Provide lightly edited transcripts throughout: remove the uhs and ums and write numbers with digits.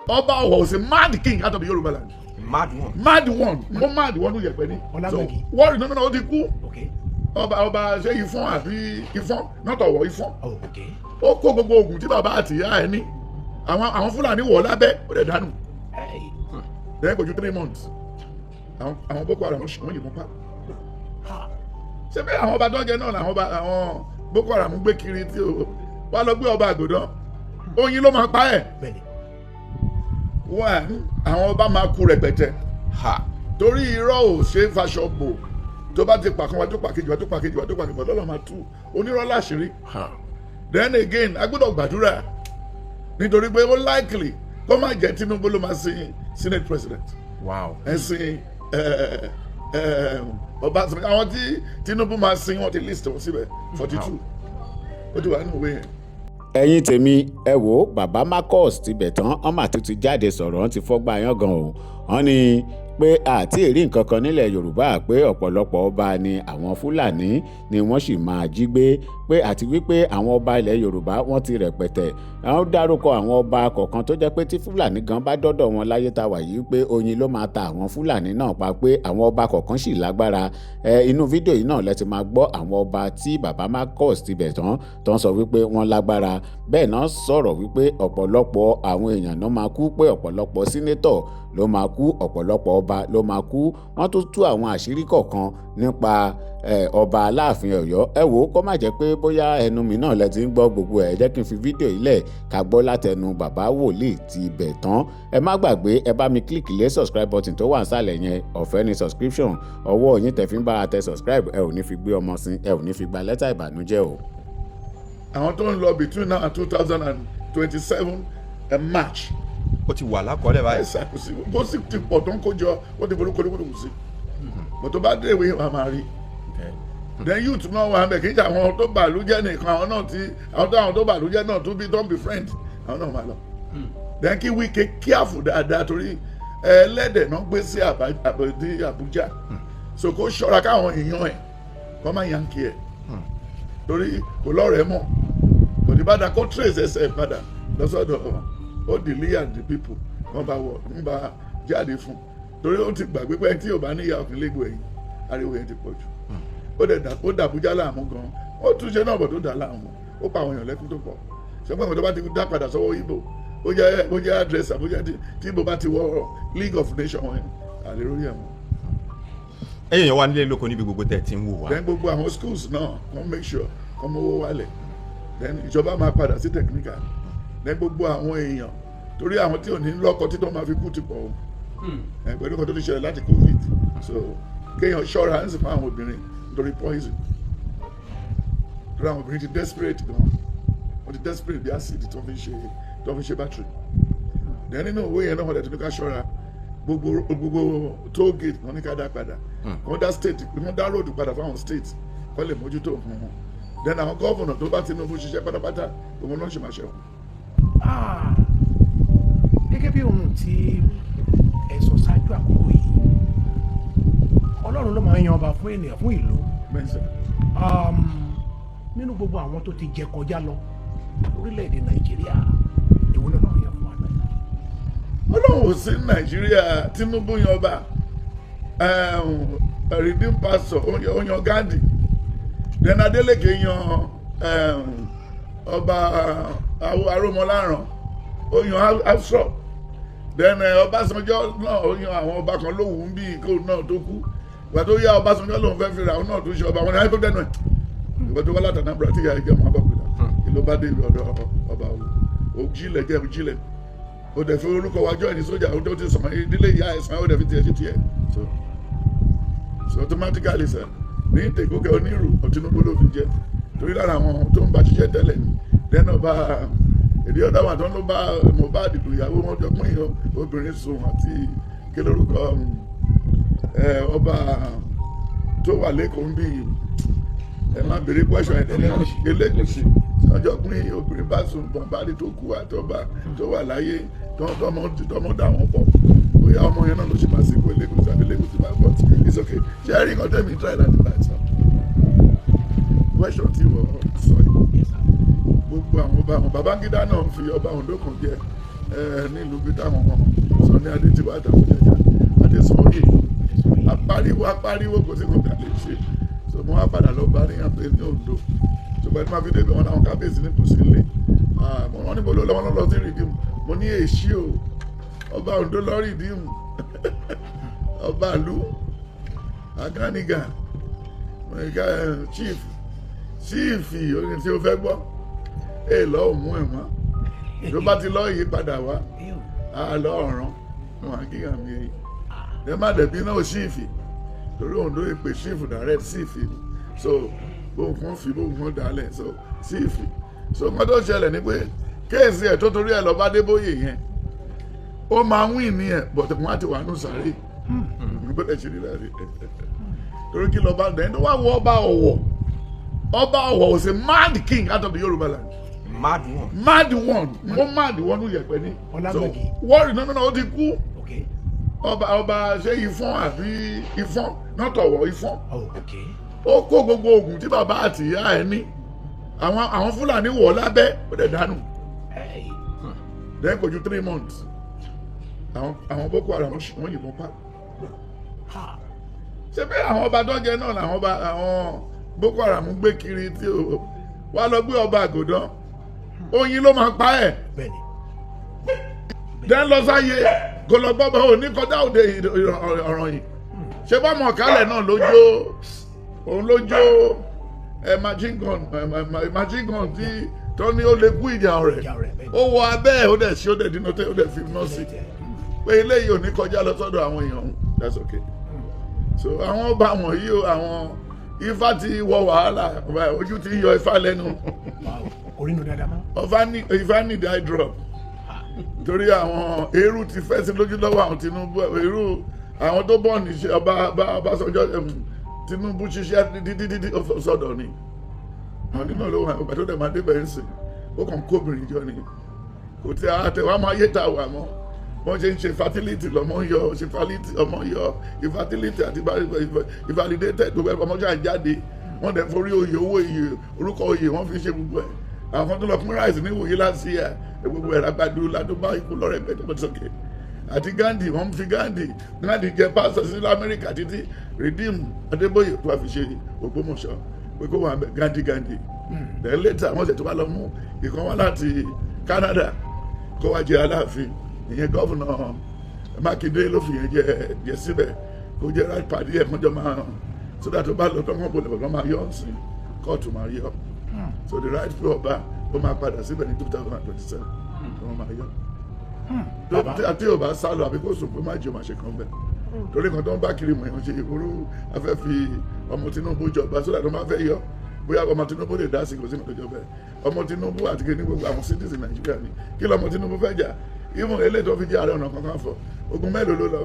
Oba was a mad king out of the Yoruba land. Mad one. Mad one. No mad one who yepeni. So what? No, the coup. Okay. Oba say Ifon àbí Ifon, not Owo Ifon. Oh, okay. Ó kó gbogbo ogun tí bàbá àti ìyá ẹ̀ ní. Àwọn Fúlàní wọ̀ lábẹ́ ó dẹ̀ dànù. Hey. Then go to 3 months. Àwọn Boko Haram wọ́n yìnbọn pa. Ṣé bẹ́ẹ̀ àwọn ọba tó ń jẹ náà àwọn Boko Haram gbé kiri tí o wá lọ gbé ọba àgùdán. Oyin ló máa pa ẹ̀. Wọ́n àwọn ọba máa kú rẹpẹtẹ. Torí irọ́ ò ṣe é faṣọ bò. Tó bá ti pàkan wá tó pàkejì wá tó pàkejì wá tó pàkejì wá lọ́lọ́ máa tú onírọ́ láṣìírí. Then again a gbọ́dọ̀ gbàdúrà nítorí pé ó likely kó má jẹ́ Tinubu ló máa sin Senate President. Wow. Ẹ sin Ọbásanjọ́ àwọn tí Tinubu máa sin wọ́n ti list wọn síbẹ̀ 42 ó ti wà nínú ìwé yẹn. Ẹ̀yin tèmi ẹ wò bàbá Marcus ti bẹ̀ tán ọmọ àtúntì jáde sọ̀rọ̀ wọn ti fọ́gbà yán gan o wọ́n ní pé àti èrí nǹkan kan nílẹ̀ Yorùbá pé ọ̀pọ̀lọpọ̀ ọba ni àwọn Fúlàní ni wọ́n sì máa jí gbé pé àti wípé àwọn ọba ilẹ̀ Yorùbá wọ́n ti rẹpẹtẹ àwọn dárúkọ àwọn ọba kọ̀ọ̀kan tó jẹ́ pé tí Fúlàní gan bá dọ́dọ̀ wọn láyé tá wà yìí pé oyin ló máa ta àwọn Fúlàní náà pa pé àwọn ọba kọ̀ọ̀kan sì lágbára inú fídíò yìí náà lẹ ti máa gbọ́ àwọn ọba tí bàbá Marcus ti bẹ̀ tán tó ń sọ wípé wọ́n lágbára bẹ́ẹ̀ náà sọ̀rọ̀ wípé ọ̀pọ̀lọpọ̀ àwọn èèyàn náà máa kú pé ọ̀pọ̀lọpọ̀ sínétọ̀ ló máa kú ọ̀pọ̀lọpọ̀ ọba ló máa kú wọ́n tún tú àwọn àṣírí kọ̀ọ̀kan nípa ọba Aláàfin Ọ̀yọ́ ẹ wò ó kó má jẹ́ pé bóyá ẹnu mi náà lẹ ti ń gbọ́ gbogbo ẹ̀ jẹ́ kí n fi fídíò yìí lẹ̀ ká gbọ́ látẹnu bàbá wòlíì ti bẹ̀ tán ẹ má gbàgbé ẹ bá mi kílìkì lé subscribe button tó wà nísàlẹ̀ yẹn ọ̀fẹ́ ni subscription ọwọ́ yín tẹ̀ fi ń bára tẹ subscribe ẹ ò ní fi gbé ọmọ sí ẹ ò ní fi gba lẹ́tà ìbànújẹ́ o. Àwọn tó ń lọ between now and 2027 March. Ó ti wà lákọọ́lẹ̀ báyìí. Ẹ̀sà kò sí bó sì ti pọ̀ tó ń kójọ ó ti forúkọ lóko lóko sí. Bó tó bá dé ìwé yẹn máa rí. Then youth náà wà bẹ̀ kí n ṣe àwọn tó bàlújẹ́ nìkan àwọn náà ti àwọn tó bàlújẹ́ náà tó bí tó ń bí friend àwọn náà máa lọ. Then kí Wike careful dáadáa torí ẹlẹ́dẹ̀ náà gbé sí Àbújá. So kó ṣọ́ra káwọn èèyàn ẹ̀ kọ́ máa yan kí ẹ̀. Torí kò lọ́rẹ̀ẹ́ mọ̀. Kò ní bá da kó trace ẹsẹ̀ padà lọ́sọ̀dọ̀ ó delay and the people wọ́n bá wọ̀ ń bá jáde fún torí ó ti gbàgbé pé tí ò bá níyà ọkùnrin lẹ́gbẹ̀ẹ́ ẹ̀yìn ariwo yẹn ti pọ̀ jù ó dàbújá láàmú gan ó tún ṣe náà bọ̀ tó dà láàmú ó pa àwọn èèyàn lẹ́kún tó pọ̀ ṣùgbọ́n àwọn tó bá ti dá padà sọ́wọ́ Ìgbò ó jẹ́ àdírẹ́sì àbújá tí Ìgbò bá ti wọ League of Nations wọn àlè lórí ẹ̀ mọ́. ẹ̀yin yẹn wà nílé lóko níbi gbogbo tẹ̀ tí ń wò wá. then gbogbo àwọn schools náà kàn make sure kàn mówó wálẹ̀ then ìjọba máa padà sí technical then gbogbo àwọn èèyàn torí àwọn tí ò ní lọ́kọ tí tó máa fi kú ti pọ̀ o pẹ̀lú kan tó ti ṣẹlẹ̀ láti COVID so kéèyàn ṣọ́ra ń sì fún àwọn obìnrin nítorí poison torí àwọn obìnrin ti desperate gan wọ́n ti desperate bí acid tó fi ṣe battery then nínú owó yẹn náà wọ́n dẹ̀ tó ní ká ṣọ́ra gbogbo toll gate wọ́n ní ká dá padà wọ́n dá state wọ́n dá road padà fáwọn state kọ́ lè mójútó fún wọn then àwọn gọ́vùnà tó bá Tinubu ṣiṣẹ́ pátápátá òun náà ṣe máa ṣẹ̀wọ̀n. Gẹ́gẹ́ bí ohun tí ẹ sọ ṣáájú àkókò yìí Ọlọ́run ló máa ń yan ọba fún ènìyàn fún ìlú nínú gbogbo àwọn tó ti jẹ kọjá lọ lórílẹ̀‐èdè Nàìjíríà èwo ló náà yan fún wa náà. Ọlọ́run ò sí Nàìjíríà Tinubu yan ọba redeem pastor ó yan Gandhi then Adeleke yan ọba Aromọláràn ó yan Afro then Ọbásanjọ́ náà ó yan àwọn ọba kan lóhùn bí kó náà tó kú ìgbà tó yá Ọbásanjọ́ lòun fẹ́ fi ra òun náà tó ṣe ọba wọn ni ayé tó dẹnu ẹ̀ ìgbà tó wá láti Anambra tí ìyá ìjọ máa bọ̀ pẹ̀lú kí ló bá dé ọ̀dọ̀ ọba òjìlẹ̀ jẹ́ òjìlẹ̀ ó dẹ̀ fi orúkọ wájọ́ ẹni sójà ó ti sàn ìdílé ìyá ẹ̀sán ó dẹ̀ fi tiẹ̀ ṣe tiẹ̀ so automatically sir ní ìtẹ̀kọ́kẹ́ onírù Tinubu ló fi jẹ́ torí lára àwọn tó ń bá ṣiṣẹ́ tẹ́lẹ̀ ní dẹ́nà bá èdè ọ̀dà wà tó ń lọ bá Mohbad dùn ìyàwó wọn jọ pín obìnrin sùn àti kí lórúkọ ọba tó wà lẹ́kọ̀ọ́ ń bí ẹ má béèrè question Elégùṣì ọjọ́ pín obìnrin bá sùn Mohbad tó kú àtọ́ba tó wà láyé tọmọ dà wọ́n pọ̀ bóyá ọmọ yẹn náà ló ṣe máa sìnkú Elégùṣì àbí Elégùṣì máa bọ̀ it's okay ṣe é rí nǹkan tẹ́mi try láti láti sọ question tí wọ́n sọ yìí gbogbo àwọn ọba àwọn Babangida náà ń fi ọba Ondo kan jẹ nílùú bí táwọn sọ ní adé tí wàá tàwọn jẹjà adé sọ yìí apáriwo kò sí kò kà lè ṣe so mo wá padà lọ bá níyàn pé ní Oǹdó ṣùgbọ́n tí wọ́n fi débi wọn làwọn kábíyèsí ní kò sí ilé wọ́n níbo ló lọ́wọ́ lọ sí rìdíìmù mo ní èṣí o ọba Oǹdó lọ rìdíìmù ọba ìlú agániga chief orin tí o fẹ́ gbọ́ lọ́ọ́ mú ẹ̀ mọ́ tó bá ti lọ́ọ́ yí padà wá lọ ọ̀ràn wọn kíyàn mi èyí ẹ má dẹ̀bi náà sífì torí Oǹdó ìpè sífì direct sífì so bóun kan fi bóun kan dálẹ̀ so sífì so nǹkan tó ṣẹlẹ̀ ni pé kéèsì ẹ̀ tó torí ẹ̀ lọ bá Débóyè yẹn ó máa wín ní ẹ̀ bọ̀tẹ̀ wọn á ti wà nù sáré gbọ́dọ̀ ṣe ní láti torí kí lọ bá dẹ̀ tó wá wọ ọba Ọ̀wọ̀ was a mad king out of the Yoruba land. Mad one. Mo mad one ló yẹpẹ ní. So wọ́ọ̀rì náà ó ti kú. Ọba ṣé Ifọ̀n àbí Ifọ̀n náà tọ̀wọ̀ Ifọ̀n. Ó kó gbogbo oògùn tí bàbá àti ìyá ẹ̀ ní. Àwọn Fúlàní wọ̀ lábẹ́ ó dẹ̀ dànù. Then kò ju 3 months. Àwọn Boko Haram wọ́n yìnbọn pa. Ṣé pé àwọn ọba dọ́jẹ́ náà làwọn Boko Haram gbé kiri tí o wá lọ gbé ọba Àgòdán oyin ló máa pa ẹ̀ dẹ́n lọ sáyé kò lọ gbọ́bọ̀ ò ní kọjá òde ọ̀ràn yìí ṣé bá mọ̀ kálẹ̀ náà òun ló jó machine gun tí tó ní ó lè kú ìjà rẹ̀ ó wọ abẹ́ ẹ̀ ó dẹ̀ ṣe ó dẹ̀ dínú tẹ́ ó dẹ̀ fi mọ́ sí pé eléyìí ò ní kọjá lọ sọ́dọ̀ àwọn èèyàn that's okay so àwọn ọba wọ̀nyí o àwọn Ifá ti wọ wàhálà ojú ti yọ Ifá lẹ́nu Ifá ní die drop torí àwọn eérú ti fẹ́ sí lójú lọ́wọ́ àwọn Tinubu eérú àwọn tó bọ̀ ní Ọbásanjọ́ Tinubu ṣiṣẹ́ dídí sọ́dọ̀ ni àwọn nínú ló wà ọgbà tó dẹ̀ máa débẹ̀ ń sìn ó kàn kóbìnrin jọ ni kò tí àtẹ̀wá máa yé ta wà mọ́ wọ́n ṣe ń ṣe fertility lọ́mọ yọ ṣe fertility ọmọ yọ infertility àti invalidated gbogbo ọmọ ṣáà jáde wọ́n dẹ̀ forí oyè owó iye orúkọ oyè wọ́n fi ṣe gbogbo ẹ̀ àwọn tó lọ fún rice ní ìwòye láti yà gbogbo ẹ̀ lágbàdo ládùúgbò ikú lọ́rẹ̀ bẹ́ẹ̀ tó sókè àti Gandhi wọ́n fi Gandhi jẹ pásítọ̀ sí Amẹ́ríkà títí Redeem Adébóyè tó wà fi ṣe Ògbómọ̀ṣọ́ pé kó wà Gandhi then later wọ́n ṣe tó wà lọ mú ìkan wá láti Canada kó wá jẹ Aláàfin ìyẹn gọ́vùnà Mákindé ló fi yẹn jẹ síbẹ̀ kó jẹ́ right party ẹ̀ kọjọ́ máa sódà tó bá lọ tó wọ́n bolẹ̀ bọ̀ máa yọ ọ̀sìn kóòtù máa yọ so the right fún ọba ó máa padà síbẹ̀ ní 2027 wọ́n máa yọ àti ọba sálọ àbí kó sùn pé má jẹ́ òmàṣe kan bẹ́ẹ̀ torí kan tó ń bá kiri mọ̀ èèyàn ṣe ìkúrú afẹ́ fi ọmọ Tinubu jọba sódà tó máa fẹ́ yọ bóyá ọmọ Tinubu lè dá sí kò sí nǹkan tó jọ bẹ́ẹ̀ ọmọ Tinubu àti kí ní gbogbo àwọn citizen Nàìjíríà ni kí lọmọ Tinubu fẹ́ jà ìmọ̀ eléyìí tó fi jẹ́ Ààrẹ Ọ̀nà Kakanfò ogun mélòó ló lọ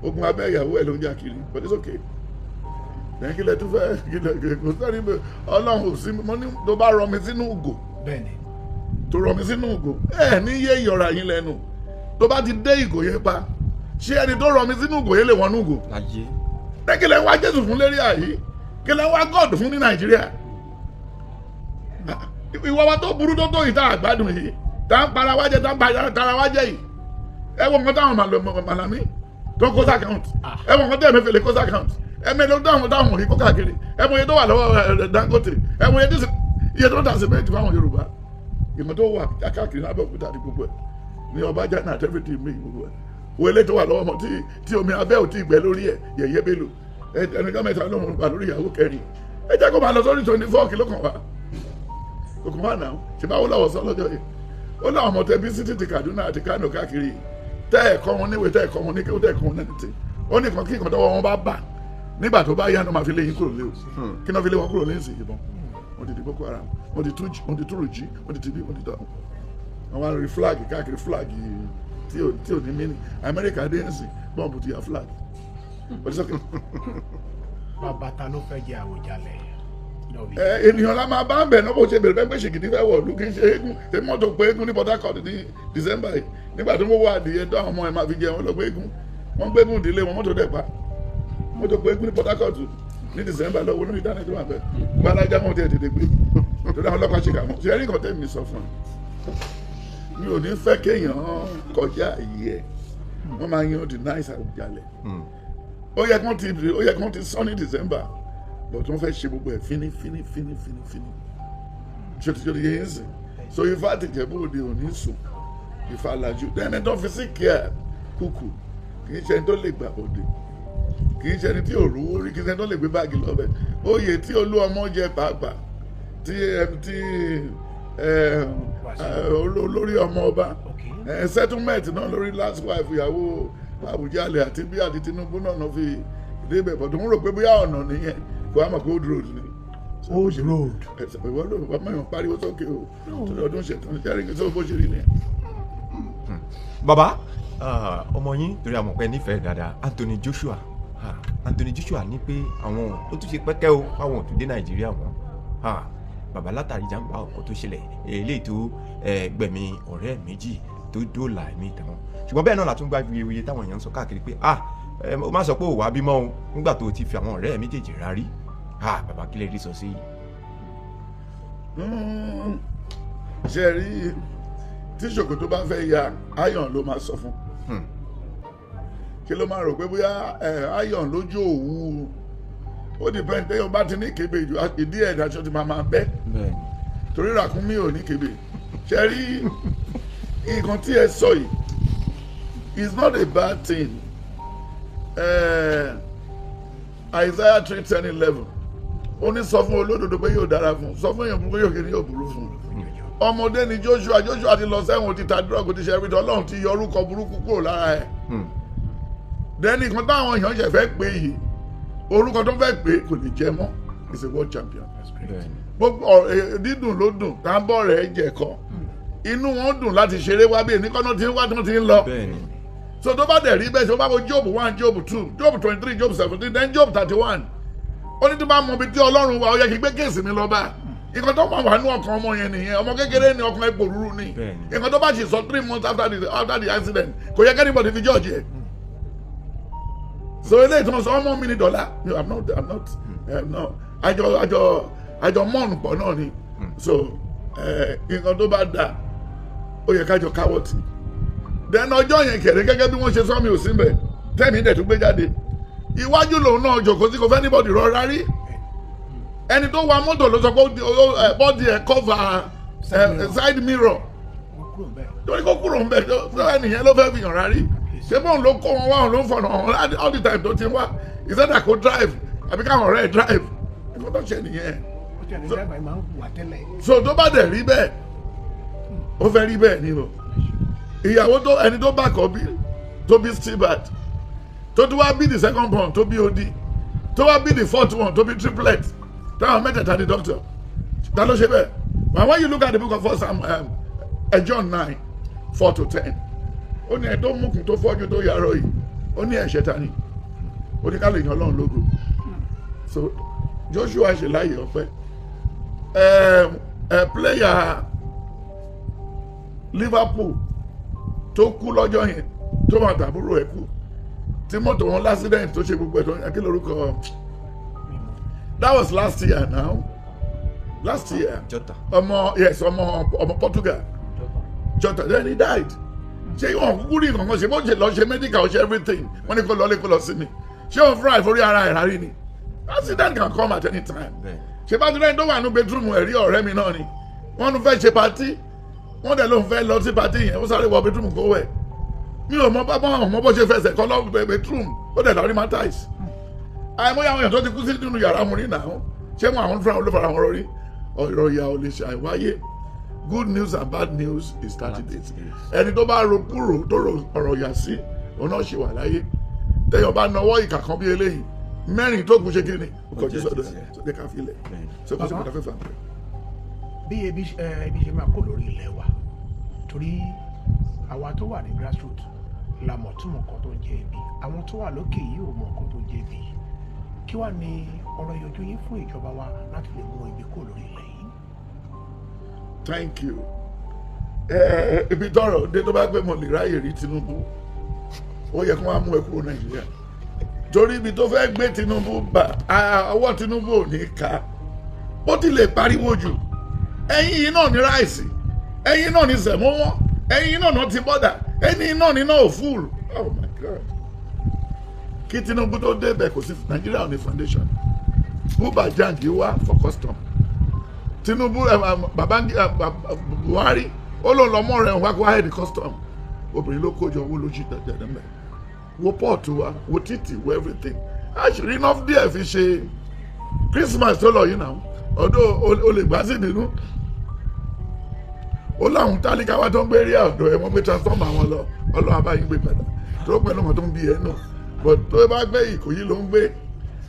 ogun abẹ́ ìyàwó ẹ̀ ló ń jà kiri but it's okay lẹ́yìn kí lẹ tún fẹ́ kí lẹ kò sẹ́ni bẹ́ẹ̀ Ọlọ́run ò sí mo ní tó bá rọ mi sínú ògò tó rọ mi sínú ògò ní yé ìyọ̀rọ̀ yín lẹ́nu tó bá ti dé ìgò yẹn pa ṣé ẹni tó rọ mi sínú ògò yẹn lè wọnú ògò ẹ kí lẹ wá Jésù fún lérí àyí kí lẹ wá God fún ní Nàìjíríà ìwà wa tó burú tó ìta àgbádùn yìí tá ń para wájẹ tá ń para wájẹ yìí ẹ wọ nǹkan táwọn màlámí tó kó sàkáùntì ẹ wọ nǹkan tó ẹ̀mẹ́fẹ̀lẹ̀ kó sàkáùntì ẹ̀mẹ́lẹ̀ táwọn òrí kó káàkiri ẹ mọ iye tó wà lọ́wọ́ Dangote ẹ mọ iye tó ń tà sìmẹ́ntì fáwọn Yorùbá ìmọ̀ tó wà káàkiri lábẹ́òkúta àti gbogbo ẹ̀ ní Ọbàjá náà tẹ́fẹ̀tì mi gbogbo ẹ̀ wo ilé tó wà lọ́wọ́ mọ́ tí omi abẹ́ ò tí ì gbẹ lórí ẹ̀ yẹ̀yẹ́ Bello ẹnìkan mẹ́ta ló ń gbà lórí ìyàwó kẹrin ẹ jẹ́ kó máa lọ sórí 24 kìló kan wá kòkòrò wà náà ṣe bá wọ́n lọ́wọ́ sọ lọ́jọ́ yìí ó láwọn ọmọ tẹbí sí títí Kaduna àti Kano káàkiri tẹ́ ẹ̀kọ́ wọn níwèé tẹ́ ẹ̀kọ́ wọn níkẹ́ ó tẹ́ ẹ̀kọ́ wọn nẹ́tẹ̀ ó ní kan kí nǹkan tọ́wọ́ wọn bá bà nígbà tó bá yá náà máa fi lé yín kúrò lé o kí náà fi lé wọn kúrò lé ìsìn ìbọn wọn ti di Boko Haram wọn ti túrò jí wọn ti ti bí wọn ti tọ àwọn arìnrìn flag káàkiri flag tí ò ní mí ní Amẹ́ríkà dé ẹ̀sìn bọ́ǹbù ti yà flag bàbá ta ló fẹ́ jẹ Àwùjalẹ̀ ènìyàn la máa bá ń bẹ̀ náà bó ṣe bẹ̀rẹ̀ pé ṣèkìtì fẹ́ wọ̀ lù kí n ṣe eégún èmi mọ́tò pé eégún ní Port Harcourt ní December yìí nígbà tó ń wọ́wọ́ adìyẹ tó àwọn ọmọ ẹ̀ máa fi jẹ wọn lọ pé eégún wọ́n gbé eégún ìdílé wọn mọ́tò dẹ̀ pa mọ́tò pé eégún ní Port Harcourt ní December lọ́wọ́ lórí ìdáná tó wà bẹ́ẹ̀ gbalaja wọn ti ẹ̀ tètè gbé torí àwọn ọlọ́pàá ṣe kà mọ́ ṣe ẹ̀rí kan tẹ́mi sọ fún mi ò ní fẹ́ kéèyàn kọjá àyè ẹ̀ wọ́n máa yan the nice Àwùjalẹ̀ ó yẹ kán ti sọ ní December but wọ́n fẹ́ ṣe gbogbo ẹ̀ fíní ṣètìjọ́ yẹn ń sìn so Ifá àtìjẹ́bú òde òní sùn Ifá lajú ẹni tó fi sí kíá kúkú kì í ṣe ẹni tó lè gbà òde kì í ṣe ẹni tí ò rówó rí kì í ṣe ẹni tó lè gbé báàgì lọ́bẹ̀ oyè tí Olúọmọ jẹ pàápàá tí olórí ọmọ ọba settlement náà lórí last wife ìyàwó Àwùjalẹ̀ àti bí àti Tinubu náà fi débẹ̀ bọ̀ tó ń rò pé bóyá ọ̀nà nìyẹn kò á mọ̀ pé old road ni. old road. ìwọ ló wà mọ̀ pariwo sókè o torí ọdún ṣètò jẹ́rìí kí sọ́wọ́ bó ṣe rí nìyẹn. bàbá ọmọ yín torí àmọ̀ pé nífẹ̀ẹ́ dáadáa Anthony Joshua ní pé àwọn ó tún ṣe pẹ́kẹ́ o àwọn ò tún dé Nàìjíríà wọn bàbá látàrí jàǹbá ọkọ̀ tó ṣẹlẹ̀ eléyìí tó gbẹ̀mí ọ̀rẹ́ méjì tó dóòlà ẹ̀mí tàwọn ṣùgbọ́n bẹ́ẹ̀ náà la tún gbá wuyewuye táwọn èèyàn ń sọ káàkiri pé ó má sọ pé ò wá bímọ o nígbà tó ti fi àwọn ọ̀rẹ́ méjèèjì rárí bàbá kílẹ̀ rí sọ sí yìí. ṣe rí tí ṣòkòtò bá fẹ́ ya iron ló máa sọ fún kí ló máa rò pé bóyá iron lójú òwú ó dìpẹ́ǹd tẹ́yọ̀ bá ti ní kébé ìdí ẹ̀dá aṣọ ti máa bẹ́ torí ràkúnmí ò ní kébé ṣe rí nǹkan tí ẹ sọ yìí is not a bad thing Isaiah 3:10-11 ó ní sọ fún olódodo pé yóò dára fún sọ fún èèyàn pé yóò kí ni yóò burú fún ọmọdé ni Joshua ti lọ sẹ́wọ̀n ti ta drug ti ṣe everything Ọlọ́run ti yọ orúkọ burúkú kúrò lára ẹ̀ dẹ́ni kan táwọn èèyàn ṣẹ̀ fẹ́ pé yìí orúkọ tó fẹ́ pé kò lè jẹ mọ́ is a world champion gbogbo dídùn ló dùn tábọ̀ rẹ̀ jẹ̀kọ́ inú wọn dùn láti ṣeré wá bí ẹnìkan náà ti ń wá tí wọ́n ti ń lọ so tó bá dẹ̀ rí bẹ́ẹ̀ ṣe ó bá wo Job 1 Job 2 Job 23 Job 17 then Job 31 ó ní tí bá mọ ibi tí Ọlọ́run wà ó yẹ kí gbé kéèsì mi lọ bá nǹkan tó máa wà ní ọkàn ọmọ yẹn nìyẹn ọmọ kékeré ní ọkàn epo rúru ni nǹkan tó bá ṣe sọ 3 months after the accident kò yẹ kẹ́nìbọ̀dì fi judge ẹ̀ so eléyìí tí wọ́n sọ ọmọ mi ní dọ́là no I'm not àjọ mọ́ọ̀nù pọ̀ náà ni so nǹkan tó bá dà ó yẹ kájọ káwọ́ tì dẹ́nu ọjọ́ yẹn kẹ̀rẹ́ gẹ́gẹ́ bí wọ́n ṣe sọ mi ò sí mbẹ̀ tẹ́mi dẹ̀ tún gbé jáde iwájú lòun náà jòkó sí kò fẹ́ níbọ̀dì rọra rí ẹni tó wa mọ́tò ló sọ pé bọ́dì ẹ̀ cover side mirror torí kó kúrò ń bẹ̀ tó ẹnìyẹn ló fẹ́ fi hàn rárí ṣé bóun ló kó wọn wá òun ló ń fọ̀nà ọ̀hún all the time tó ti wá ìṣẹ́dá kó drive àbí káwọn ọ̀rẹ́ ẹ̀ drive nǹkan tó ṣe nìyẹn so tó bá dẹ̀ rí bẹ́ẹ̀ ó fẹ́ rí bẹ́ẹ̀ ni o ìyàwó tó ẹni tó bá kọ́ bí tó bí Stewart tó tún wá bí the second born tó bí odi tó wá bí the fourth one tó bí triplet táwọn mẹ́tẹ̀ẹ̀ta di doctor ta ló ṣe bẹ́ẹ̀ but when you look at the book of First John 9:4-10 ó ní ẹ̀ tó mùkún tó fọ́jú tó yàrá yìí ó ní ẹ̀ṣẹ̀ ta ni ó ní ká lè yan Ọlọ́run lógo so Joshua ṣe láàyè ọpẹ́ player Liverpool tó kú lọ́jọ́ yẹn tó máa tàbúrò ẹ̀ kú tí mọ́tò wọn l'accident tó ṣe gbogbo ẹ̀ tó yẹ kí lórúkọ that was last year now last year ọmọ Portugal Jota then he died ṣé wọn kúkú rí nǹkan kan ṣe bó ṣe lọ ṣe medical ṣe everything wọn ní kó lọ sí mi ṣé òun fúnra ìforí ara ẹ̀ rárí ni accident can come at any time ṣe bá tilẹ̀ tó wà ní bedroom ẹ̀rí ọ̀rẹ́ mi náà ni wọ́n fẹ́ ṣe party wọ́n dẹ̀ ló ń fẹ́ lọ sí party yẹn ó sáré wọ bedroom kó wẹ̀ mi ò mọ bó ṣe fẹsẹ̀ kọ́ lọ bedroom ó dẹ̀ lọ rí matais àìmọye àwọn èèyàn tó ti kú sí nínú yàrá mu rí náà ṣé wọn àwọn fúnra wọn ló fara wọn rọrí ọ̀rọ̀ ìyá ò lè ṣe àìwáyé good news and bad news is 30 days ẹni tó bá ro kúrò tó ro ọ̀rọ̀ yà sí òun náà ṣì wà láyé tẹ́yọ̀ bá nawọ́ ìkà kan bí eléyìí mẹ́rin tó kù ṣe kí ni kọjú sọ́dọ̀ ẹ̀ sọ́dọ̀ ká filẹ̀ so kó sì kó dáfẹ́ fà mí. bí ebi ṣe máa kó lórí ilẹ̀ wa torí àwa tó wà ní grassroots la mọ̀ túmọ̀ nǹkan tó ń jẹ́ ebi àwọn tó wà lókè yìí ò mọ̀ nǹkan tó ń jẹ́ ebi kí wàá ní ọ̀rọ̀ ìyọjú yín fún ìjọba wa láti lè mú ebi kó lórí ilẹ̀ yìí. Thank you. Ibi tọrọ dé tó bá gbé mo lè ráyè rí Tinubu ó yẹ kó wá mú ẹ kúrò Nàìjíríà torí ibi tó fẹ́ gbé Tinubu bá ọwọ́ Tinubu ò ní ká ó ti lè pariwo jù ẹ̀yin yìí náà ní ráìsì ẹ̀yin náà ní sẹ̀mó wọn ẹ̀yin náà ti bọ́dà ẹni náà ní náà full. Oh my God. Kí Tinubu tó débẹ̀ kò sí Nàìjíríà ní foundation. Uber jank wá for custom. Tinubu Buhari ó ló lọ mọ́ rẹ̀ wá kó head custom. Obìnrin ló kójọ owó lójú dẹ̀dẹ̀ mẹ́. Wo port wa, wo títì, wo everything. Àṣírí náà díẹ̀ fi ṣe Christmas tó lọ yìí náà. Ọdún o lè gbá sí nínú. Ó láwọn tálíkà wá tó ń gbé rí ọ̀dọ̀ ẹ̀ wọ́n gbé transformer wọn lọ. Ọlọ́run abáyé gbé padà. Tó pẹ̀lú ọmọ tó ń bí ẹ náà. But tó bá gbé Ìkòyí ló ń gbé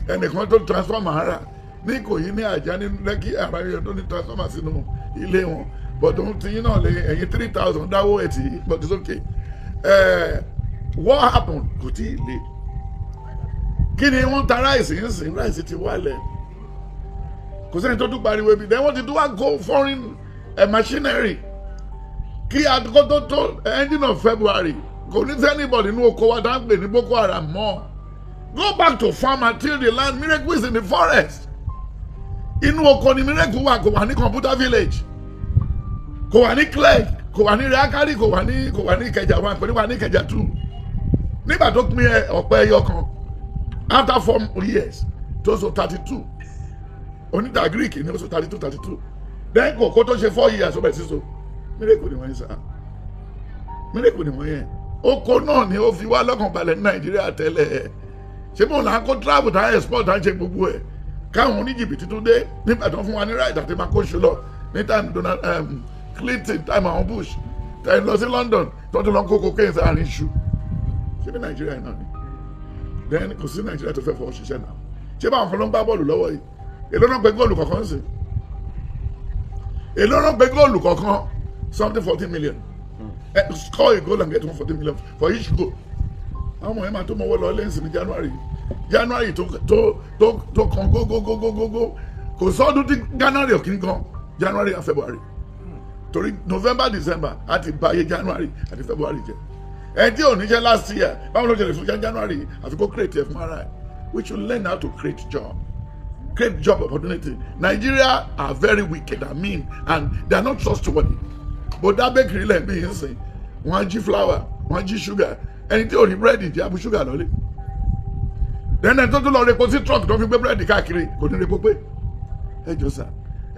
ẹnìkan tó transformer ara ní Ìkòyí ní Àjà ní Lẹ́kì àbáyé tó ní transformer sínú ilé wọn. But òun ti yín náà lè ẹ̀yìn 3,000 dáwó ẹ̀ tì but it's okay. What happened? Kò tí ì le. Kí ni wọ́n ta ráìsì ń sìn ráìsì ti wálẹ̀. Kò sẹ́ni tó tún pariwo ebi. Then wọ́n ti tún wá go foreign machinery. Kí àdúgbò tó ending of February. Kò ní anybody nínú oko wa dáhùn pé ní Boko Haram mọ́. Go back to farm and till the land. Miracle is in the forest. Inú oko ni miracle wà, kò wà ní computer village. Kò wà ní clerk, kò wà ní reakari, kò wà ní Ìkẹjà 1, kò ní wà ní Ìkẹjà 2. Nígbà tó pín ọ̀pẹ ẹyọ kan after 4 years tó so 32. Oníta Greek ni ó so 32. Then kò tó ṣe 4 years ó bẹ̀rẹ̀ sí so. Miracle ni wọ́n yẹn sá. Miracle ni wọ́n yẹn. Oko náà ni ó fi wá lọ́kàn balẹ̀ ní Nàìjíríà tẹ́lẹ̀. Ṣé bóun là ń kó travel tá export tá ń ṣe gbogbo ẹ̀. Káwọn oníjìbìtì tún dé nígbà tó ń fún wa ní right àti máa kó ṣe lọ ní time Donald Clinton time àwọn Bush tẹ̀ lọ sí London tó tún lọ kó cocaine sáàrin iṣu. Ṣé bí Nàìjíríà náà ni? Then kò sí Nàìjíríà tó fẹ́ fọwọ́ ṣiṣẹ́ náà. Ṣé báwọn kan ló ń bá bọ́ọ̀lù lọ́wọ́ yìí? Èló náà pé góòlù kọ̀ọ̀kan sí. Èló náà pé góòlù kọ̀ọ̀kan something 40 million. Score a goal and get 140 million for each goal. Àwọn ọmọ yẹn máa tó mọ́wọ́ lọ lẹ́sìn ní January tó kàn go. Kò sọ́dún tí January ò kí n kan January and February. Torí November December àti báyé January àti February jẹ. Ẹ tí ò ní jẹ́ last year báwo ló ṣe lè fún January àfi kó create ẹ̀ fún ara ẹ̀. We should learn how to create job opportunity. Nigeria are very wicked and mean and they are not trustworthy. But that bakery lẹ́yìn bí yín sìn wọ́n jí flour wọ́n jí sugar ẹni tí ò ní búrẹ́dì jẹ́ abu sugar lọ́lé. Then ẹni tó tún lọ repo sí truck tó fi gbé búrẹ́dì káàkiri kò ní repo pé ẹ jọ sá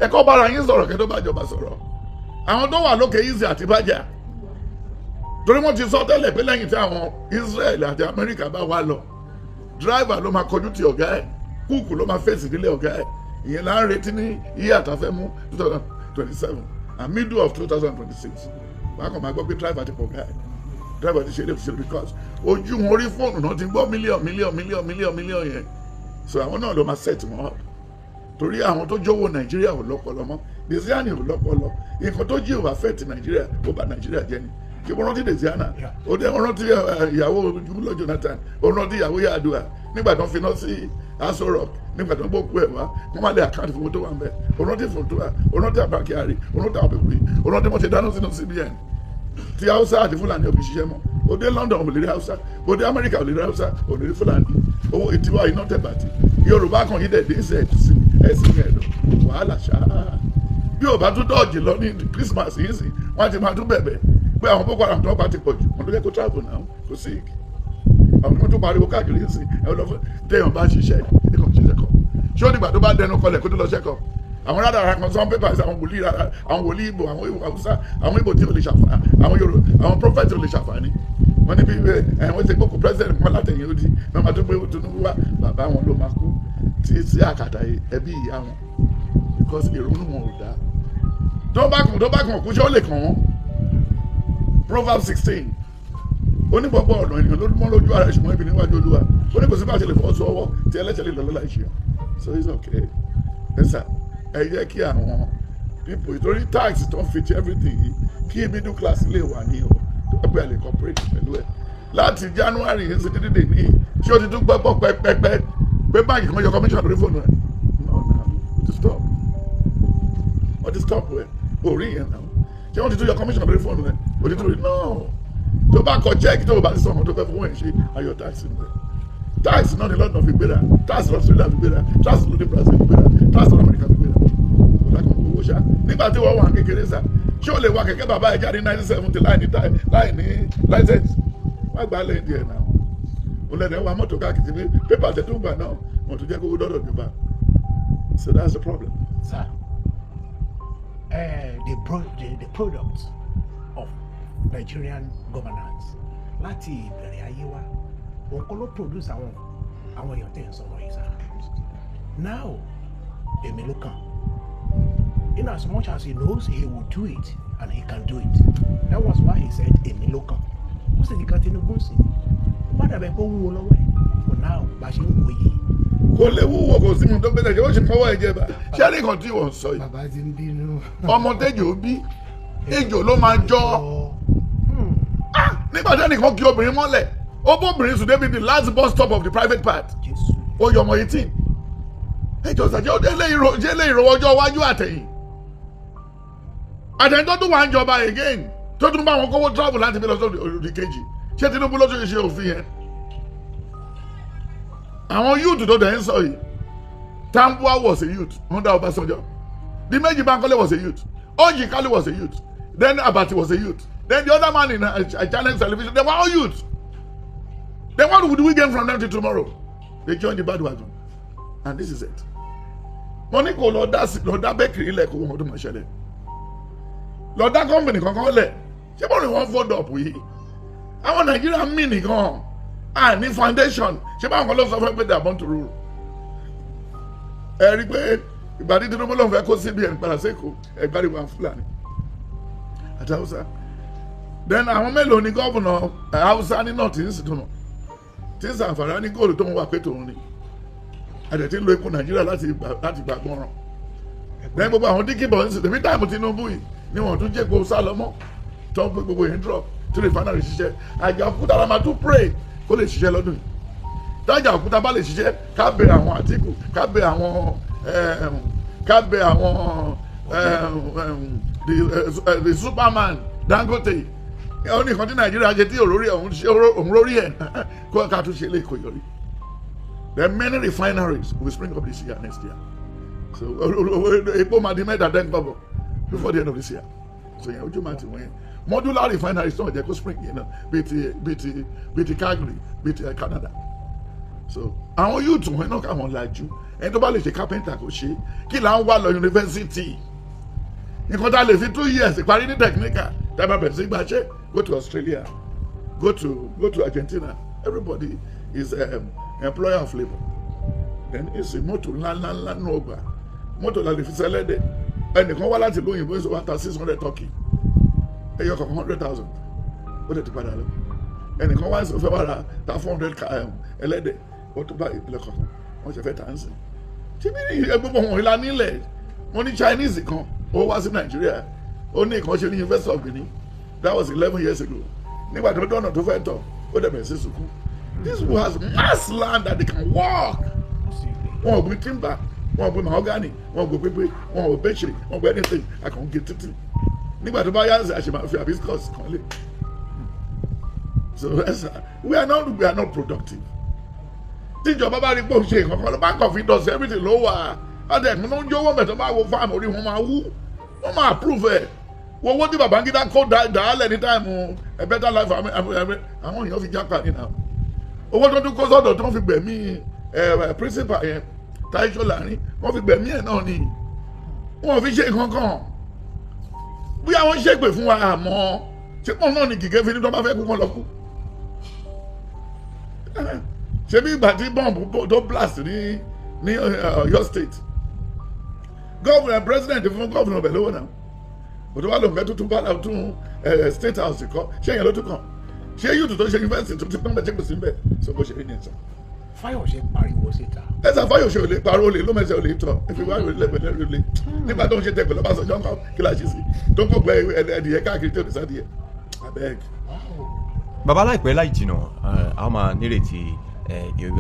ẹ kọ́ bára yín sọ̀rọ̀ kẹ́ tó bá jọba sọ̀rọ̀. Àwọn tó wà lókè Easy àti Bájà torí wọ́n ti sọ tẹ́lẹ̀ pé lẹ́yìn tí àwọn Israel àti America bá wá lọ driver ló máa kọjú ti ọ̀gá ẹ̀ kúùkù ló máa fèsì nílé ọ̀gá ẹ̀ ìyẹn là ń retí ní iye àtàfẹ́ mú 2027 and middle of 2026 wàá kàn máa gbọ́ pé driver ti pọ̀ gáà driver ti ṣe é ṣe because ojú wọn orí fóònù náà ti gbọ́ mílíọ̀n yẹn so àwọn náà ló máa set wọn up torí àwọn tó jówó Nàìjíríà ò lọ́pọlọ mọ́ Desiani ò lọ́pọlọ nǹkan tó jí ò bá fẹ́ ti Nàìjíríà ó bà Nàìjíríà jẹ́ ni kí wọ́n rántí Desiana ó rántí ìyàwó Goodluck Jonathan ó rántí ìyàwó Yar'Adua nígbà tó ń finá sí Aso Rock nígbà tó ń gbókù ẹ̀ wá wọ́n má lè àkáǹtì fún tó wà ń bẹ̀ ó rántí Funtua ó rántí Abba Kyari ó rántí àwọn pèpè ó rántí wọ́n ṣe dáná sínú CBN ti Hausa àti Fulani òbí ṣiṣẹ́ mọ́ ó dé London ò lè rí Hausa ó dé America ò lè rí Hausa ò lè rí Fulani owó ìtiwá iná tẹ̀ bàtì Yorùbá kan yí dẹ̀ dé ẹ̀sìn ẹ̀dọ̀ wàhálà ṣáá bí ò bá tún dọ́ọ̀jì lọ ní Christmas yìí sí wọ́n ti máa tún bẹ̀bẹ̀ pé àwọn Boko Haram tó bá ti pọ̀ jù wọ́n ló jẹ́ kó travel náà kó sí àwọn kan tó pariwo káàkiri yìí sí ẹ lọ fún téèyàn bá ṣiṣẹ́ ẹ kàn ṣiṣẹ́ kọ ṣé ó dìgbà tó bá dẹnu kọlẹ̀ kó tó lọ ṣẹ́kọ̀ àwọn rádà ara kan sọ́n pépà àwọn wòlíì Ìgbò àwọn Ìgbò Haúsá àwọn Ìgbò tí ò lè ṣàfàní àwọn Yorùbá àwọn prophet ò lè ṣàfàní wọ́n ní bí wọ́n ti gbókù president kan látẹ̀yìn odi náà máa tó gbé Tinubu wá bàbá wọn ló máa kú tí sí àkàtà ẹbí ìyá wọn because ìrònú wọn ò dáa tó bá kàn kú ṣé ó lè kàn wọ́n Proverbs 16 onígbọ̀gbọ̀ ọ̀nà ènìyàn ló mọ́ lójú ara ìṣùmọ̀ ibi níwájú Olúwa ó ní kò sí bá ṣe lè fọ́ sọ́wọ́ tí ẹlẹ́ṣẹ̀ lè lọ lọ́la ìṣe so it's okay ẹ̀sà ẹ jẹ́ kí àwọn people ìtorí tax tó ń fi ti everything yìí kí middle class lè wà ní o tó pẹ́ lè cooperate pẹ̀lú ẹ̀ láti January yìí sí dídè ní ṣé o ti tún gbọ́ pẹ́pẹ́pẹ́ pé báńkì kan yọ commission lórí fóònù ẹ̀ no o ti stop ẹ̀ orí yẹn náà ṣé wọ́n ti tún yọ commission lórí fóònù ẹ̀ o ti tún rí náà tó bá kọ check tó o bá ti sọ ọmọ tó fẹ́ fún wọn ṣe ayọ̀ tax nìyẹn tax náà ní London fi gbéra tax ní Australia fi gbéra tax ní Brazil fi gbéra tax ní America fi gbéra kò dákọ̀ owó ṣá nígbà tí wọ́n wà kékeré sá ṣé o lè wa kẹ̀kẹ́ bàbá ẹ̀ jáde 1970 láì ní license má gbà lẹ́yìn díẹ̀ náà o lẹ́nu ẹ̀ wa mọ́tò káàkiri ní pépà tẹ̀ tó ń gbà náà wọ́n tún jẹ́ kó dọ́dọ̀ nípa so that's the problem. Sir, the product of Nigerian governance láti ìbẹ̀rẹ̀ ayé wa òun kọ́ ló produce àwọn èèyàn tẹ̀ ń sọ̀rọ̀ yìí sir. Now èmi ló kàn. In as much as he knows he will do it and he can do it. That was why he said èmi ló kàn. Ó sì ní ká Tinubu sí. Ó bá dàbẹ̀ kó wúwo lọ́wọ́ ẹ̀. For now bá ṣe ń wò yìí. Kò lè wúwo kò sí mi tó gbẹ́dẹ̀ ṣe ó ṣe kọ́wọ́ ẹ̀jẹ̀ bá. Ṣé ẹni kan tí wọ́n sọ yìí? Bàbá ti ń bínú. Ọmọ tẹ́jọ́ bí ejò ló máa jọ. Nígbà tí ẹnìkan kí obìnrin mọ́lẹ̀ ó bóbìnrin sùn débi the last bus stop of the private part. Ó yọ ọmọ 18. Ẹjọ́ sàjẹ́ ó délé ìrọ̀wọ́ ọjọ́ iwájú àtẹ̀yìn. Àtẹ̀yìn tó tún wà ń jọba again tó tún bá wọn kówó travel láti bí lọ sí òdì kejì ṣé Tinubu ló tún ṣe òfin yẹn. Àwọn youth tó dẹ̀ ń sọ yìí Tambuwa was a youth under Obasanjo. The Meji Bankole was a youth. Oji Kali was a youth. Then Abati was a youth. Then the other man in a channel television, they were all youth. Then what would we gain from them till tomorrow? They joined the bandwagon. And this is it. Money kò lọ dá bakery ilẹ̀ kó wọ́n tó máa ṣẹlẹ̀. Lọ dá company kankan lẹ̀. Ṣé bọ́ọ̀lù wọn fold up yìí? Àwọn Nàìjíríà mí nìkan. Ní foundation. Ṣé báwọn kan ló sọ fún pé they are born to rule? Ẹ rí pé ìgbà tí Tinubu ló ń fẹ́ kó CBN padà sẹ́kọ̀ọ́ ẹgbàá ìwà Fúlàní àti Hausa. Then àwọn mélòó ni gọ́vùnà Hausa ní North East dùnà tí Zamfara ní góòlù tó ń wà pé tòun ni àdẹ̀tí ń lo epo Nàìjíríà láti gbà gbọ́ràn. Then gbogbo àwọn díkì bọ̀ ń sìn tèmi táìmù Tinubu yìí ni wọ́n tún jẹ́ kó sá lọ́mọ́ tó ń pè gbogbo yẹn drop tí refinery ṣiṣẹ́ àjà òkúta la máa tún pray kó lè ṣiṣẹ́ lọ́dún yìí. Tájà òkúta bá lè ṣiṣẹ́ ká bẹ àwọn Àtíkù ká bẹ àwọn the Superman Dangote ó ní nǹkan tí Nàìjíríà ṣe tí òun rórí ẹ̀ kó ká tún ṣe lè kó yọrí. There are many refineries will spring up this year next year. So epo máa di mẹ́ta ten kobo before the end of this year. So yẹn ojú máa ti wọ́n yẹn. Modular refineries náà jẹ́ kó spring yẹn náà bíi ti Calgary bíi ti Canada. So àwọn youth wọn náà káwọn lajú ẹni tó bá lè ṣe carpenter kò ṣe kí là ń wá lọ university nǹkan tá a lè fi 2 years parí ní technical dábàá bẹ̀rẹ̀ sí gbàṣẹ́ go to Australia go to Argentina everybody is employer of labour then èsì mọ́tò ńláńlá nù ọgbà mọ́tò la lè fi sẹ́lẹ̀dẹ̀ ẹnìkan wá láti lóyìnbó èso wá ta 600 turkey ẹyọ kọ̀ọ̀kan 100,000 ó lè ti padà lọ ẹnìkan wá fẹ́ wá ra ta 400 ẹlẹ́dẹ̀ ó tó bá ìpìlẹ̀ kọ̀ọ̀kan wọ́n ṣe fẹ́ tà ń sìn tí bí gbogbo wọn ìlà nílẹ̀ wọ́n ní Chinese kan ó wá sí Nàìjíríà ó ní ìkan ṣe ní University of Benin that was 11 years ago nígbà tó dọ́nà tó fẹ́ tọ̀ ó dẹ̀ bẹ̀rẹ̀ sí sùkú this who has mass land that they can work wọn ò gbin timber wọn ò gbin mahogany wọn ò gbin pépé wọn ò bẹ́ṣẹ̀ wọn ò gbin anything àkànwé títì nígbà tó bá yá àṣemà fi hibiscus kan lé so we are not productive tíjọba bá rí pé òun ṣe nǹkan kan ló bá kàn fi dọ̀sí everything ló wà ọdẹ ẹ̀kún ló ń jówó mẹ́tọ́ bá wo fáàmù orí wọn máa wú wọ́n máa approve ẹ̀ wo owó tí Babangida kó dàálẹ̀ ní táìmù a better life àwọn èèyàn fi jápa nínú owó tó tún kó sọ́dọ̀ tó ń fi gbẹ̀mí principal yẹn Táíṣó Láàrin wọ́n fi gbẹ̀mí ẹ̀ náà ni wọ́n fi ṣe nǹkan kan bí àwọn ṣègbè fún wa àmọ́ ṣé pọ̀ náà ni gìgẹ́ fi ní tó bá fẹ́ kú kán lọ kú ṣe bí ìgbà tí bọ́ǹbù tó blast ní Ọ̀yọ́ state gọ́ọ̀nà president fún gọ́ọ̀nà ọ̀bẹ̀ lówó náà òtún wà lóun fẹ́ tuntun bá tún state house kọ́ ṣé yẹn ló tún kàn ṣé yóò tó ṣe university tó ti pọ́n bẹ́ẹ̀ ṣe bẹ́ẹ̀ sọ bó ṣe rí nìyẹn sọ. Fáyọ̀ṣe pariwo síta. ẹ̀sà Fáyọ̀ṣe ò lè pariwo lè ló mẹ́sẹ̀ ò lè tọ̀ ìfìwárò lẹ́gbẹ̀ẹ́ lè nígbà tó ń ṣe tẹ̀gbẹ̀ lọ́bàṣọ́jọ́ ńkọ́ kí la ṣe sí tó ń kó gbẹ ẹ̀dìyẹ káàkiri tó nìsá díẹ̀ abeg. bàbá láìpẹ́ láì jìnnà a máa nírètí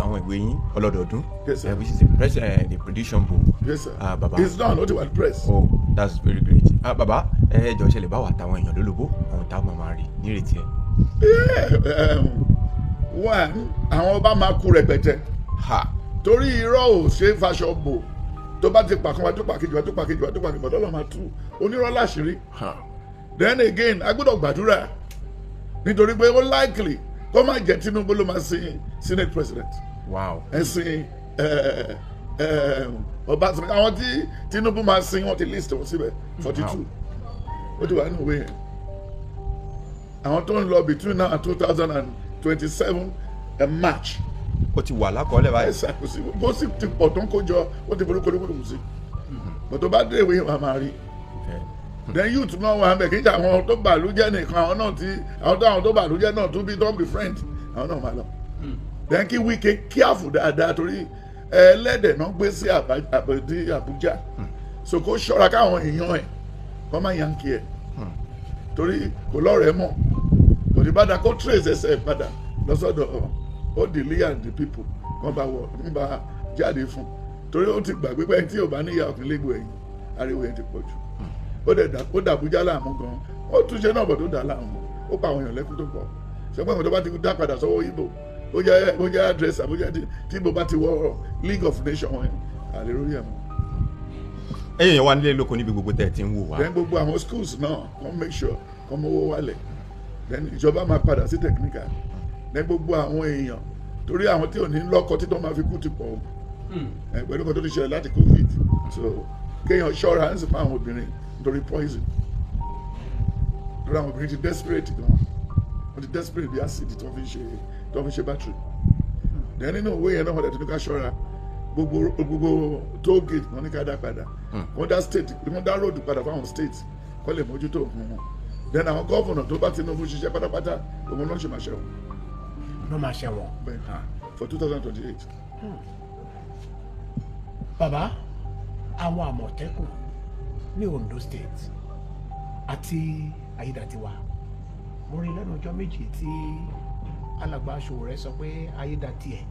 àwọn ìwé yín ọlọ́dọọdún which is the prediction book. Yes sir. Baba it's done ó ti wà ní press. Oh that's very great. Bàbá jọ ṣẹlẹ̀ báwo àtàwọn èèyàn lólobó àwọn táwọn máa rí nírètí ẹ. One àwọn ọba máa kú rẹpẹtẹ torí irọ́ ò ṣe é faṣọ bò tó bá ti pàkan wa tó pàkejì wa tó pàkejì wa tó pàkejì wa lọ́lọ́ máa tú onírọ́ láṣìírí then again a gbọ́dọ̀ gbàdúrà nítorí pé ó likely kó má jẹ́ Tinubu ló máa sin senate president. Wow. ẹ̀sìn Ọbásanjọ́ àwọn tí Tinubu máa sin wọn ti list wọn síbẹ̀ 42 ó ti wà nínú ìwé yẹn àwọn tó ń lọ between now and 2027 March. Ó ti wà lákọọ́lẹ̀ báyìí. ẹ̀sà kò sí bó sì ti pọ̀ tó ń kójọ ó ti forúkọ lókòlókò sí bó tó bá dé ìwé yẹn wà máa rí. Then youth náà wà bẹ̀ kí n ṣe àwọn tó bàlújẹ́ nìkan àwọn náà tí àwọn tó bàlújẹ́ náà tún bí tó ń bí friend àwọn náà máa lọ. Then kí Wike careful dáadáa torí ẹlẹ́dẹ̀ náà gbé sí àbẹ̀dí Àbújá so kó ṣọ́ra káwọn èèyàn ẹ̀ kọ́ máa yan kí ẹ̀ torí kò lọ́rẹ̀ẹ́ mọ̀ kò ní bàdà kó trace ẹsẹ̀ padà lọ́sọ̀dọ̀ ó delay and the people kan bá wọ̀ nígbà jáde fún torí ó ti gbàgbé pé tí ò bá níyà òkè lẹ́gbẹ̀ẹ́ ẹ̀yìn ariwo yẹn ti pọ̀ jù ó dàbújá láàmú gan ó túnṣe náà bọ̀ tó dà láàmú ó pa àwọn èèyàn lẹ́kún tó pọ̀ ṣùgbọ́n ìwọ̀n tó bá ti dá padà sọ́wọ́ Ìgbò ó jẹ́ àdírẹ́sì Àbújá tí Ìgbò bá ti wọ League of Nations wọn àlè lórí ẹ̀ mọ́. Ẹ̀yin wa nílé lóko níbi gbogbo tẹ̀ tí ń wò wá. then gbogbo àwọn schools náà kàn make sure kàn mówó wálẹ̀ then ìjọba máa padà sí technical then gbogbo àwọn èèyàn torí àwọn tí ò ní lọ́kọ tí tó máa fi kú ti pọ̀ pẹ̀lú kan tó ti ṣẹlẹ̀ láti COVID so kéèyàn ṣọ́ra ń sì fún àwọn obìnrin nítorí poison lórí àwọn obìnrin ti desperate gan wọ́n ti desperate bí acid tó fi ṣe battery then nínú òwe yẹn náà wọ́n dẹ̀ tó ní ká ṣọ́ra gbogbo toll gate wọ́n ní ká dá padà wọ́n dá state wọ́n dá road padà fáwọn state kọ́ lè mójútó òkun wọn then àwọn gọ́vùnà tó bá Tinubu ṣiṣẹ́ pátápátá òun náà ṣe máa ṣẹ̀wọ̀n. ló máa ṣẹ̀wọ̀n. for 2028. Bàbá àwọn Àmọ̀tẹ́kùn ní Ondo State àti Ayédàtiwa mo rí lẹ́nu ọjọ́ méjì tí alàgbà Sowore sọ pé Ayédàtiẹ̀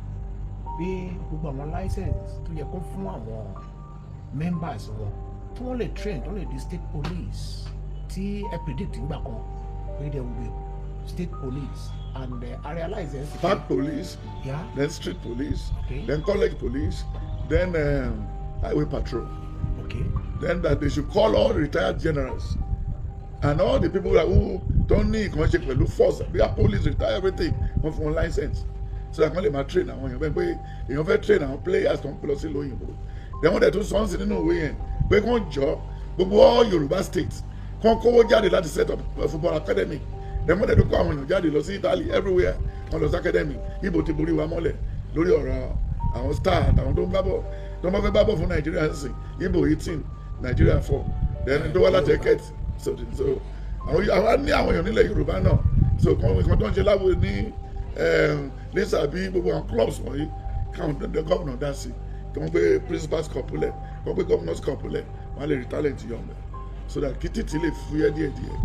pé gbogbo àwọn license tó yẹ kó fún àwọn members wọn tí wọ́n lè train tó lè di state police tí ẹ predict nígbà kan pé there will be state police and I realize it. Park police, yeah, then street police, okay, then college police, then highway patrol. Okay. Then that they should call all retired generals and all the people who don't need connection pẹ̀lú force bí a police retire everything wọ́n fún wọn license so that wọ́n lè máa train àwọn èèyàn bẹ́ẹ̀ pé èèyàn fẹ́ train àwọn players tó ń pè lọ sí lóyìnbó then wọ́n dẹ̀ tún sọ́n sí nínú òwe yẹn pé kí wọ́n jọ gbogbo all Yorùbá states kí wọ́n kówó jáde láti set up football academy then wọ́n dẹ̀ tún kó àwọn èèyàn jáde lọ sí Italy everywhere wọ́n lọ sí academy Ìgbò ti borí wa mọ́lẹ̀ lórí ọ̀rọ̀ àwọn star àtàwọn tó ń bá bọ̀ tó ń bá fẹ́ bá bọ̀ fún Nàìjíríà ń sìn Ìgbò 18 Nàìjíríà 4 then tó wá láti ẹ̀kẹ́t so àwọn ní àwọn èèyàn nílẹ̀ Yorùbá náà so kan tó ń ṣe láwo ní nísàbí gbogbo àwọn clubs wọ̀nyí káwọn gọ́ọ̀nà dá sí kí wọ́n gbé principals cup lẹ̀ kí wọ́n gbé governors cup lẹ̀ wọ́n á lè rí talent yọ̀ mẹ́ so that kí títí lè fúyẹ́ díẹ̀díẹ̀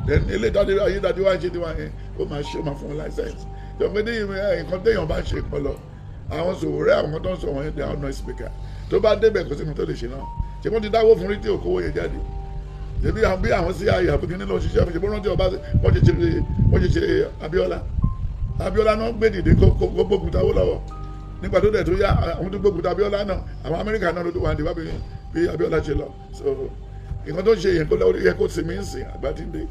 then eléyìí Ayédàdé wá ń ṣe tiwa yẹn ó máa ṣe ó máa fún wọn license tó pé ní nǹkan téèyàn bá ṣe pọ̀ lọ àwọn Sowore àwọn tó ń sọ wọ̀nyẹn they are noise speaker tó bá débẹ̀ kò sí nǹkan tó lè ṣe náà ṣé wọ́n ti dáwó fún rí tí òkòwò yẹn jáde ṣebí bí àwọn sí ayé àfikún nílò òṣìṣẹ́ ṣe bó rántí ọba wọ́n ṣe ṣe Abíọ́lá náà gbé dìde kó gbógun táwó lọ́wọ́ nígbà tó dẹ̀ tó yá àwọn tó gbógun tá Abíọ́lá náà àwọn Amẹ́ríkà náà ló tó wà ní wábí bí Abíọ́lá ṣe lọ so nǹkan tó ń ṣe yẹn kó sinmi ń sìn àgbà tí ń dé.